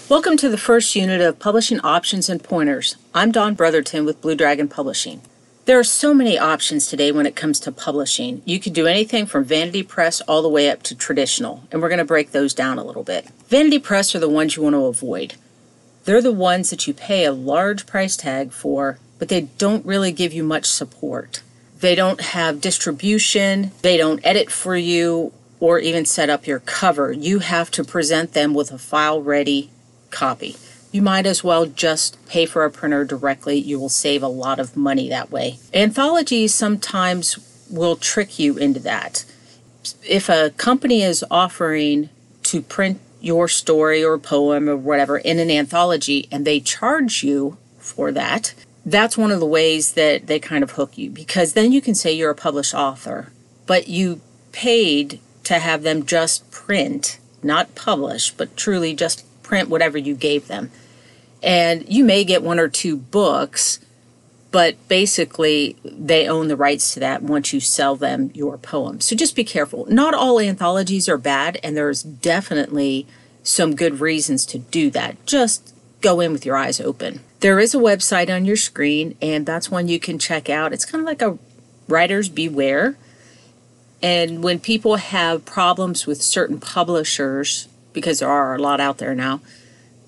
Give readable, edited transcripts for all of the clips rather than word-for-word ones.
Welcome to the first unit of Publishing Options and Pointers. I'm Dawn Brotherton with Blue Dragon Publishing. There are so many options today when it comes to publishing. You can do anything from Vanity Press all the way up to traditional, and we're going to break those down a little bit. Vanity Press are the ones you want to avoid. They're the ones that you pay a large price tag for, but they don't really give you much support. They don't have distribution, they don't edit for you, or even set up your cover. You have to present them with a file-ready copy. You might as well just pay for a printer directly. You will save a lot of money that way. Anthologies sometimes will trick you into that. If a company is offering to print your story or poem or whatever in an anthology and they charge you for that, that's one of the ways that they kind of hook you, because then you can say you're a published author, but you paid to have them just print, not publish, but truly just print whatever you gave them. And you may get one or two books, but basically they own the rights to that once you sell them your poem. So just be careful. Not all anthologies are bad, and there's definitely some good reasons to do that. Just go in with your eyes open. There is a website on your screen, and that's one you can check out. It's kind of like a writer's beware. And when people have problems with certain publishers, because there are a lot out there now,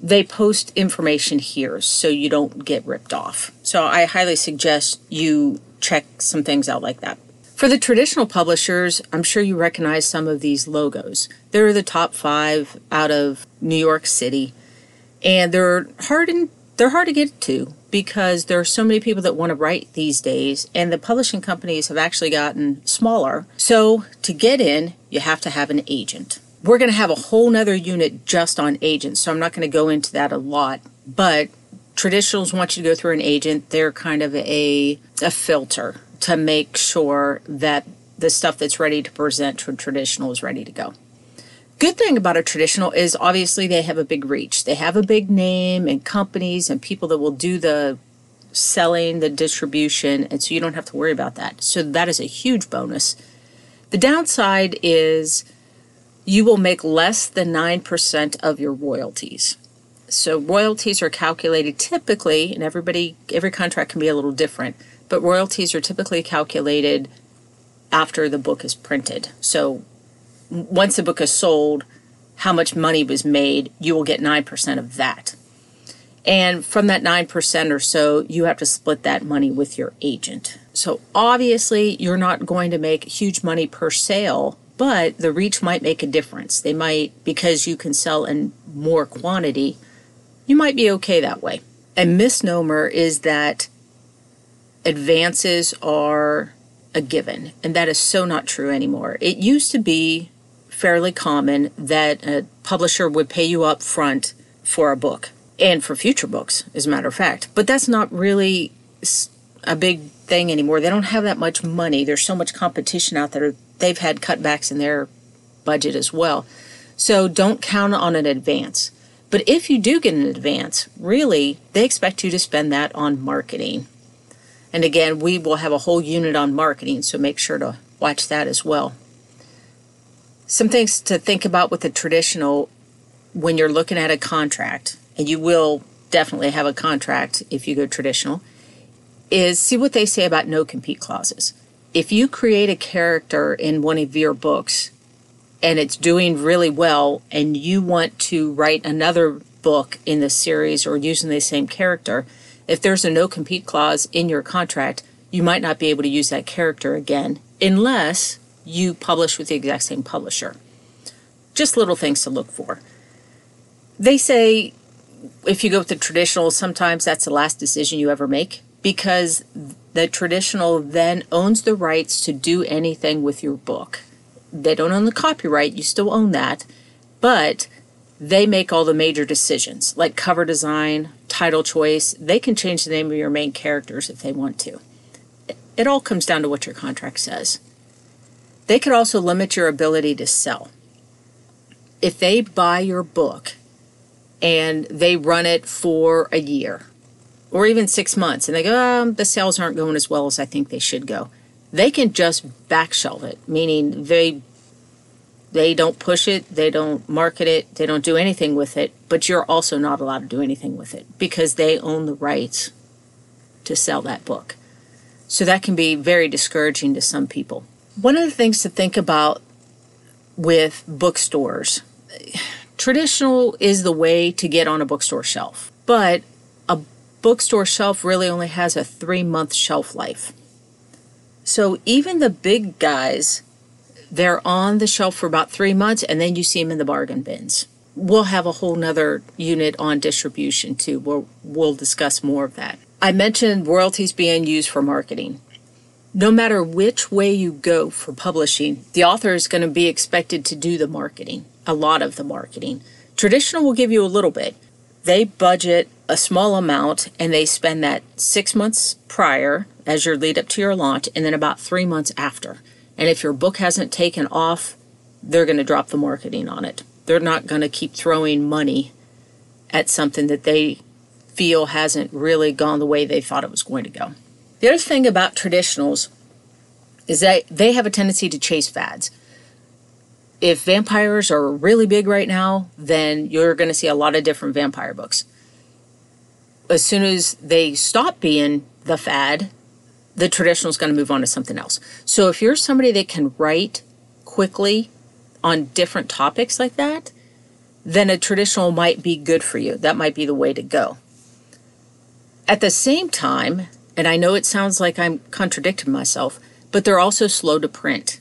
they post information here so you don't get ripped off. So I highly suggest you check some things out like that. For the traditional publishers, I'm sure you recognize some of these logos. They're the top 5 out of New York City, and they're hard to get to because there are so many people that want to write these days, and the publishing companies have actually gotten smaller. So to get in, you have to have an agent. We're going to have a whole nother unit just on agents, so I'm not going to go into that a lot. But traditionals want you to go through an agent. They're kind of a filter to make sure that the stuff that's ready to present to a traditional is ready to go. Good thing about a traditional is obviously they have a big reach. They have a big name and companies and people that will do the selling, the distribution, and so you don't have to worry about that. So that is a huge bonus. The downside is you will make less than 9% of your royalties. So royalties are calculated typically, and every contract can be a little different, but royalties are typically calculated after the book is printed. So once the book is sold, how much money was made, you will get 9% of that. And from that 9% or so, you have to split that money with your agent. So obviously, you're not going to make huge money per sale, but the reach might make a difference. They might, because you can sell in more quantity, you might be okay that way. A misnomer is that advances are a given, and that is so not true anymore. It used to be fairly common that a publisher would pay you up front for a book, and for future books, as a matter of fact. But that's not really a big thing anymore. They don't have that much money. There's so much competition out there. They've had cutbacks in their budget as well. So don't count on an advance. But if you do get an advance, really, they expect you to spend that on marketing. And again, we will have a whole unit on marketing, so make sure to watch that as well. Some things to think about with the traditional when you're looking at a contract, and you will definitely have a contract if you go traditional, is see what they say about no-compete clauses. If you create a character in one of your books and it's doing really well and you want to write another book in the series or using the same character, if there's a no-compete clause in your contract, you might not be able to use that character again unless you publish with the exact same publisher. Just little things to look for. They say if you go with the traditional, sometimes that's the last decision you ever make, because the traditional then owns the rights to do anything with your book. They don't own the copyright, you still own that, but they make all the major decisions, like cover design, title choice. They can change the name of your main characters if they want to. It all comes down to what your contract says. They could also limit your ability to sell. If they buy your book and they run it for a year, or even 6 months, and they go, the sales aren't going as well as I think they should go, they can just back shelve it, meaning They don't push it, they don't market it, they don't do anything with it, but you're also not allowed to do anything with it because they own the rights to sell that book. So that can be very discouraging to some people. One of the things to think about with bookstores, traditional is the way to get on a bookstore shelf, but a bookstore shelf really only has a 3-month shelf life. So even the big guys, they're on the shelf for about 3 months, and then you see them in the bargain bins. We'll have a whole nother unit on distribution too, where we'll discuss more of that. I mentioned royalties being used for marketing. No matter which way you go for publishing, the author is going to be expected to do the marketing, a lot of the marketing. Traditional will give you a little bit. They budget a small amount, and they spend that 6 months prior as your lead up to your launch, and then about 3 months after. And if your book hasn't taken off, they're going to drop the marketing on it. They're not going to keep throwing money at something that they feel hasn't really gone the way they thought it was going to go. The other thing about traditionals is that they have a tendency to chase fads. If vampires are really big right now, then you're going to see a lot of different vampire books. As soon as they stop being the fad, the traditional is going to move on to something else. So if you're somebody that can write quickly on different topics like that, then a traditional might be good for you. That might be the way to go. At the same time, and I know it sounds like I'm contradicting myself, but they're also slow to print.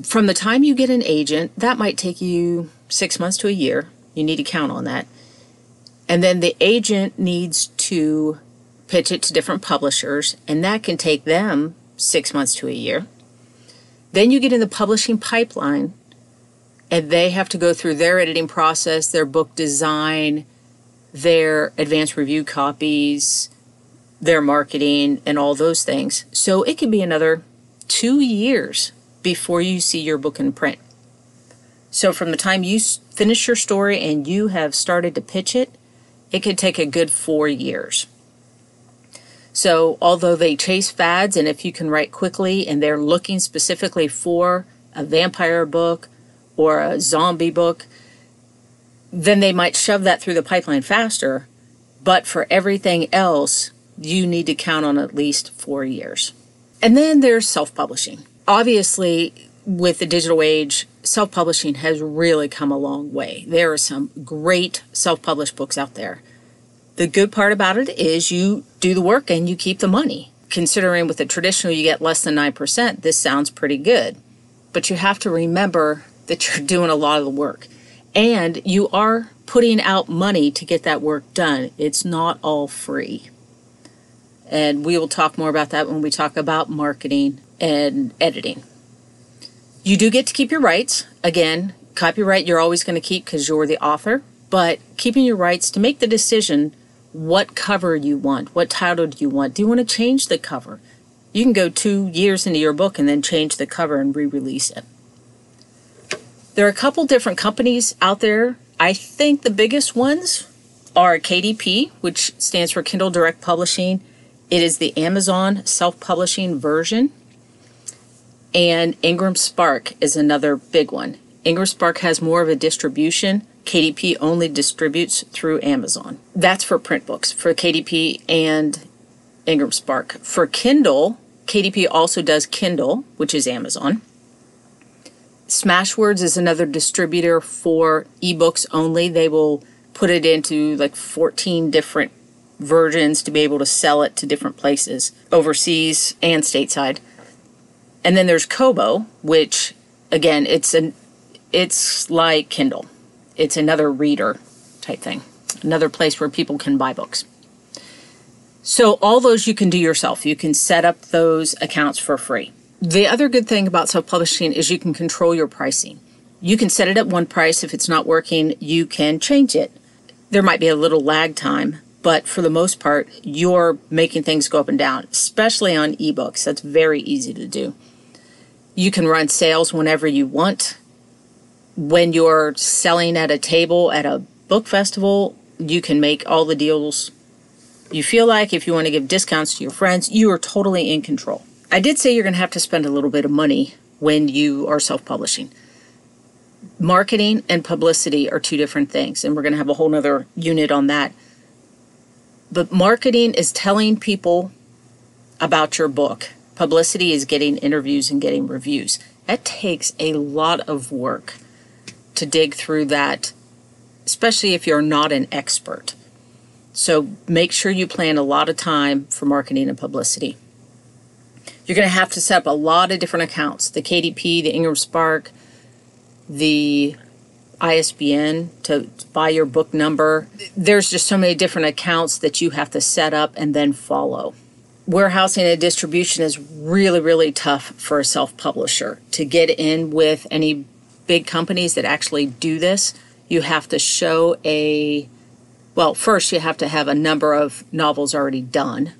From the time you get an agent, that might take you 6 months to a year. You need to count on that. And then the agent needs to pitch it to different publishers, and that can take them 6 months to a year. Then you get in the publishing pipeline, and they have to go through their editing process, their book design, their advanced review copies, their marketing, and all those things. So it could be another 2 years before you see your book in print. So from the time you finish your story and you have started to pitch it, it could take a good 4 years. So although they chase fads, and if you can write quickly and they're looking specifically for a vampire book or a zombie book, then they might shove that through the pipeline faster. But for everything else, you need to count on at least 4 years. And then there's self-publishing. Obviously, with the digital age, self-publishing has really come a long way. There are some great self-published books out there. The good part about it is you do the work and you keep the money. Considering with the traditional you get less than 9%, this sounds pretty good. But you have to remember that you're doing a lot of the work. And you are putting out money to get that work done. It's not all free. And we will talk more about that when we talk about marketing and editing. You do get to keep your rights. Again, copyright you're always going to keep because you're the author. But keeping your rights to make the decision what cover you want, what title do you want. Do you want to change the cover? You can go 2 years into your book and then change the cover and re-release it. There are a couple different companies out there. I think the biggest ones are KDP, which stands for Kindle Direct Publishing. It is the Amazon self-publishing version. And Ingram Spark is another big one. Ingram Spark has more of a distribution. KDP only distributes through Amazon. That's for print books, for KDP and Ingram Spark. For Kindle, KDP also does Kindle, which is Amazon. Smashwords is another distributor for ebooks only. They will put it into like 14 different versions to be able to sell it to different places, overseas and stateside. And then there's Kobo, which, again, it's like Kindle. It's another reader type thing, another place where people can buy books. So all those you can do yourself. You can set up those accounts for free. The other good thing about self-publishing is you can control your pricing. You can set it at one price. If it's not working, you can change it. There might be a little lag time, but for the most part, you're making things go up and down, especially on ebooks. That's very easy to do. You can run sales whenever you want. When you're selling at a table at a book festival, you can make all the deals you feel like. If you want to give discounts to your friends, you are totally in control. I did say you're going to have to spend a little bit of money when you are self-publishing. Marketing and publicity are two different things, and we're going to have a whole nother unit on that. But marketing is telling people about your book. Publicity is getting interviews and getting reviews. That takes a lot of work to dig through that, especially if you're not an expert. So make sure you plan a lot of time for marketing and publicity. You're going to have to set up a lot of different accounts. The KDP, the Ingram Spark, the ISBN to buy your book number. There's just so many different accounts that you have to set up and then follow. Warehousing and distribution is really, really tough for a self-publisher. To get in with any big companies that actually do this, you have to show first you have to have a number of novels already done.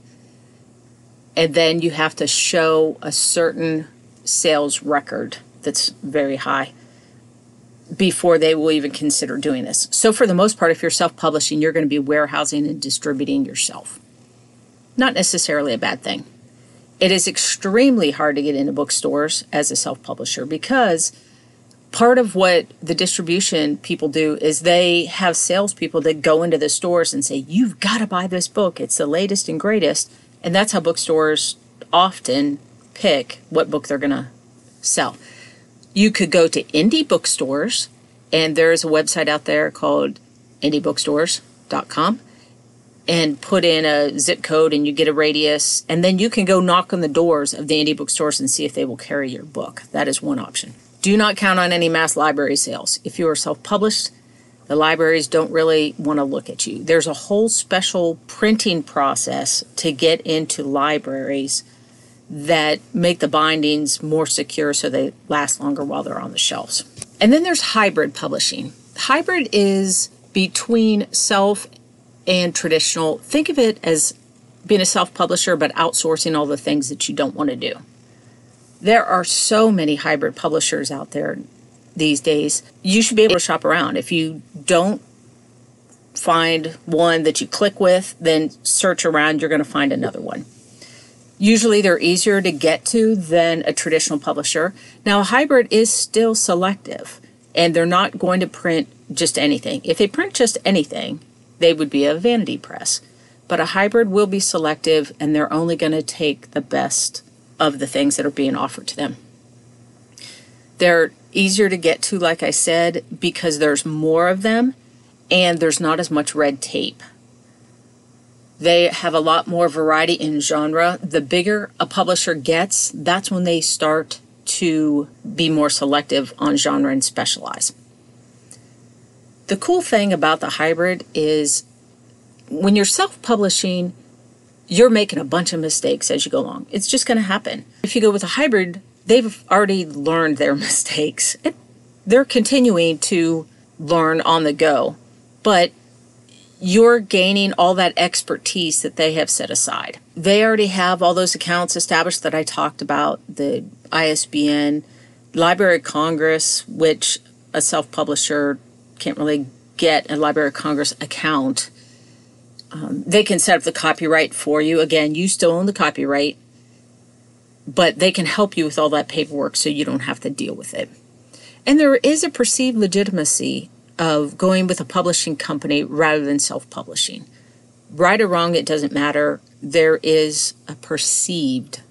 And then you have to show a certain sales record that's very high before they will even consider doing this. So for the most part, if you're self-publishing, you're going to be warehousing and distributing yourself. Not necessarily a bad thing. It is extremely hard to get into bookstores as a self-publisher because part of what the distribution people do is they have salespeople that go into the stores and say, you've got to buy this book. It's the latest and greatest. And that's how bookstores often pick what book they're going to sell. You could go to indie bookstores, and there's a website out there called indiebookstores.com, and put in a zip code and you get a radius, and then you can go knock on the doors of the indie bookstores and see if they will carry your book. That is one option. Do not count on any mass library sales. If you are self-published, the libraries don't really want to look at you. There's a whole special printing process to get into libraries that make the bindings more secure so they last longer while they're on the shelves. And then there's hybrid publishing. Hybrid is between self and traditional. Think of it as being a self-publisher but outsourcing all the things that you don't want to do. There are so many hybrid publishers out there these days. You should be able to shop around. If you don't find one that you click with, then search around. You're going to find another one. Usually they're easier to get to than a traditional publisher. Now, a hybrid is still selective, and they're not going to print just anything. If they print just anything, they would be a Vanity Press. But a hybrid will be selective, and they're only going to take the best of the things that are being offered to them. They're easier to get to, like I said, because there's more of them, and there's not as much red tape. They have a lot more variety in genre. The bigger a publisher gets, that's when they start to be more selective on genre and specialize. The cool thing about the hybrid is when you're self-publishing, you're making a bunch of mistakes as you go along. It's just going to happen. If you go with a hybrid, they've already learned their mistakes. They're continuing to learn on the go, but you're gaining all that expertise that they have set aside. They already have all those accounts established that I talked about, the ISBN, Library of Congress, which a self-publisher can't really get a Library of Congress account. They can set up the copyright for you. Again, you still own the copyright, but they can help you with all that paperwork so you don't have to deal with it. And there is a perceived legitimacy of going with a publishing company rather than self-publishing. Right or wrong, it doesn't matter. There is a perceived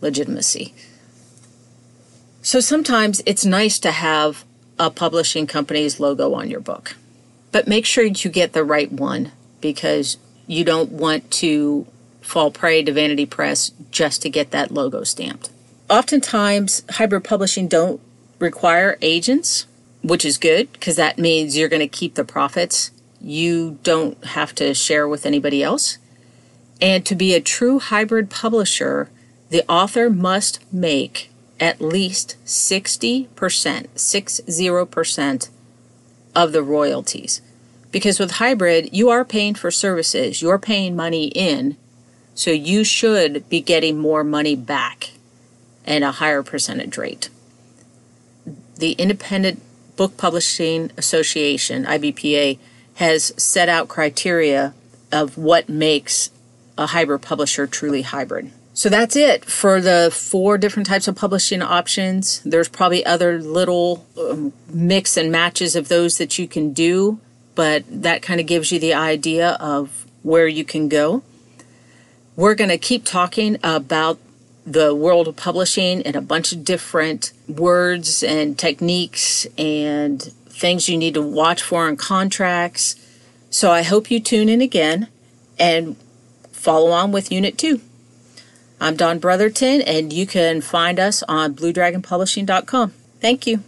legitimacy. So sometimes it's nice to have a publishing company's logo on your book. But make sure you get the right one, because you don't want to fall prey to Vanity Press just to get that logo stamped. Oftentimes, hybrid publishing don't require agents, which is good because that means you're going to keep the profits. You don't have to share with anybody else. And to be a true hybrid publisher, the author must make at least 60% of the royalties. Because with hybrid, you are paying for services. You're paying money in, so you should be getting more money back and a higher percentage rate. The Independent Book Publishing Association, IBPA, has set out criteria of what makes a hybrid publisher truly hybrid. So that's it for the 4 different types of publishing options. There's probably other little mix and matches of those that you can do, but that kind of gives you the idea of where you can go. We're going to keep talking about the world of publishing and a bunch of different words and techniques and things you need to watch for in contracts. So I hope you tune in again and follow on with Unit 2. I'm Dawn Brotherton, and you can find us on BlueDragonPublishing.com. Thank you.